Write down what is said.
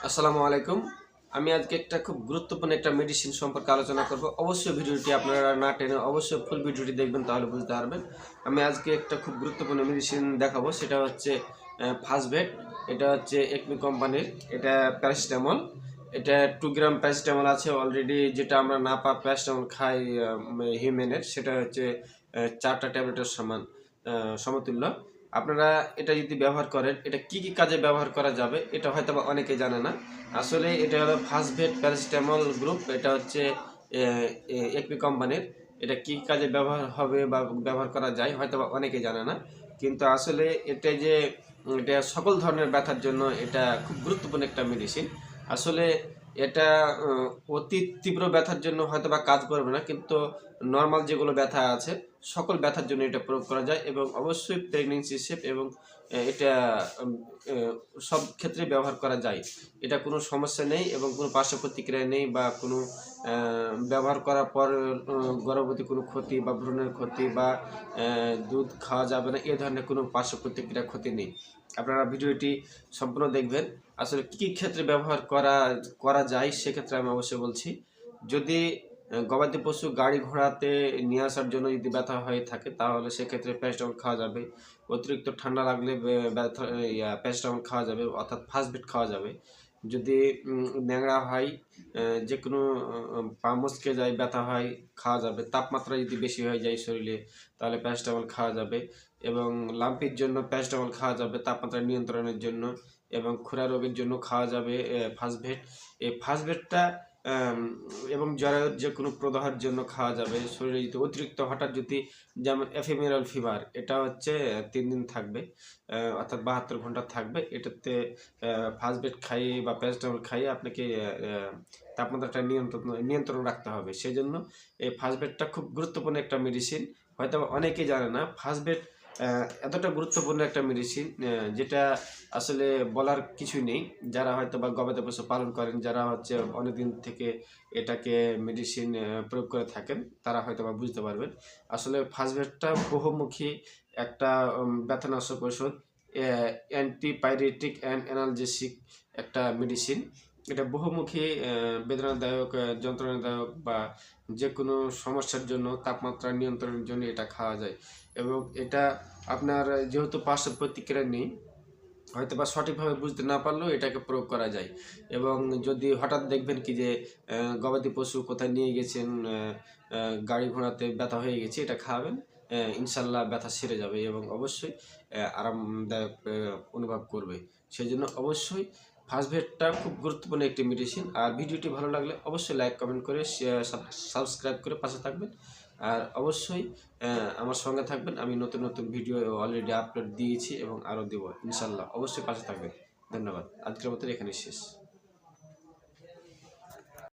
আসসালামু আলাইকুম। আমি আজকে একটা খুব গুরুত্বপূর্ণ একটা মেডিসিন সম্পর্কে আলোচনা করব। অবশ্যই ভিডিওটি আপনারা না টেনে অবশ্যই ফুল ভিডিওটি দেখবেন, তাহলে বুঝতে পারবেন। আমি আজকে একটা খুব গুরুত্বপূর্ণ মেডিসিন দেখাবো, সেটা হচ্ছে ফাস্টভেট। এটা হচ্ছে একমি কোম্পানির, এটা প্যারাসিটামল। এটা 2 গ্রাম প্যারাসিটামল আছে অলরেডি। যেটা আমরা না পা প্যারাসিটামল খাই হিউম্যানের, সেটা হচ্ছে 4টা ট্যাবলেটের সমতুল্য। আপনারা এটা যদি ব্যবহার করেন, এটা কি কি কাজে ব্যবহার করা যাবে এটা হয়তো বা অনেকে জানে না। আসলে এটা হলো ফাস্টভেট প্যারাসিটামল গ্রুপ। এটা হচ্ছে একমি কোম্পানির। এটা কি কাজে ব্যবহার হবে বা ব্যবহার করা যায় হয়তো বা অনেকে জানে না। কিন্তু আসলে এটা সকল ধরনের ব্যথার জন্য এটা খুব গুরুত্বপূর্ণ একটা মেডিসিন। আসলে এটা অতি তীব্র ব্যথার জন্য হয়তো বা কাজ করবে না, কিন্তু নর্মাল যেগুলো ব্যথা আছে সকল ব্যথার জন্য এটা প্রয়োগ করা যায়, এবং অবশ্যই প্রেগনেন্সি সেফ, এবং এটা উম, সব ক্ষেত্রে ব্যবহার করা যায়। এটা কোনো সমস্যা নেই এবং কোনো পার্শ্ব প্রতিক্রিয়া নেই, বা কোনো ব্যবহার করার পর গর্ভবতী কোনো ক্ষতি বা ভ্রূণের ক্ষতি বা দুধ খাওয়া যাবে না, এ ধরনের কোনো পার্শ্ব প্রতিক্রিয়া ক্ষতি নেই। আপনারা ভিডিওটি সম্পূর্ণ দেখবেন। আসলে কী কী ক্ষেত্রে ব্যবহার করা করা যায় সেক্ষেত্রে আমি অবশ্যই বলছি। যদি গবাদি পশু গাড়ি ঘোড়াতে নিয়ে আসার জন্য যদি ব্যথা হয়ে থাকে, তাহলে সেক্ষেত্রে প্যারাসিটামল খাওয়া যাবে। অতিরিক্ত ঠান্ডা লাগলে ব্যথা প্যারাসিটামল খাওয়া যাবে, অর্থাৎ ফাস্টভেট খাওয়া যাবে। যদি ন্যাংড়া হয়, যে কোনো পা মচকে যায়, ব্যথা হয়, খাওয়া যাবে। তাপমাত্রা যদি বেশি হয়ে যায় শরীরে, তাহলে প্যারাসিটামল খাওয়া যাবে। এবং লাম্পির জন্য প্যারাসিটামল খাওয়া যাবে তাপমাত্রা নিয়ন্ত্রণের জন্য। এবং খুরা রোগের জন্য খাওয়া যাবে ফাস্টভেট। এই ফাস্টভেটটা এবং জ্বরের যে কোনো প্রদাহের জন্য খাওয়া যাবে। শরীরে যদি অতিরিক্ত হঠাৎ যদি, যেমন এফেমেরাল ফিভার, এটা হচ্ছে 3 দিন থাকবে, অর্থাৎ 72 ঘন্টা থাকবে। এটাতে ফাস্টভেট খাইয়ে বা প্যারাসিটামল খাইয়ে আপনাকে তাপমাত্রাটা নিয়ন্ত্রণ রাখতে হবে। সেই জন্য এই ফাস্টভেটটা খুব গুরুত্বপূর্ণ একটা মেডিসিন। হয়তো অনেকেই জানে না ফাস্টভেট এতটা গুরুত্বপূর্ণ একটা মেডিসিন, যেটা আসলে বলার কিছুই নেই। যারা হয়তো বা গবাদি পশু পালন করেন, যারা হচ্ছে অনেকদিন থেকে এটাকে মেডিসিন প্রয়োগ করে থাকেন, তারা হয়তো বা বুঝতে পারবেন। আসলে ফাস্টভেটটা বহুমুখী একটা ব্যথানাশক ওষুধ, অ্যান্টিপাইরেটিক অ্যান্ড অ্যানালজেসিক একটা মেডিসিন। এটা বহুমুখী বেদনাদায়ক, যন্ত্রণাদায়ক বা যে কোনো সমস্যার জন্য, তাপমাত্রা নিয়ন্ত্রণের জন্য এটা খাওয়া যায়। এবং এটা আপনার যেহেতু পার্শ্ব প্রতিক্রিয়া নেই, হয়তো বা সঠিকভাবে বুঝতে না পারলেও এটাকে প্রয়োগ করা যায়। এবং যদি হঠাৎ দেখবেন কি যে গবাদি পশু কোথায় নিয়ে গেছেন, গাড়ি ঘোড়াতে ব্যথা হয়ে গেছে, এটা খাওয়াবেন, ইনশাল্লাহ ব্যথা সেরে যাবে এবং অবশ্যই আরামদায়ক অনুভব করবে। সেই জন্য অবশ্যই ফাস্টভেটটা খুব গুরুত্বপূর্ণ একটি মেডিসিন। আর ভিডিওটি ভালো লাগলে অবশ্যই লাইক কমেন্ট করে সাবস্ক্রাইব করে পাশে থাকবেন। আর অবশ্যই আমার সঙ্গে থাকবেন। আমি নতুন নতুন ভিডিও অলরেডি আপলোড দিয়েছি এবং আরও দেবো ইনশাল্লাহ। অবশ্যই পাশে থাকবেন। ধন্যবাদ। আজকের মতো এখানে শেষ।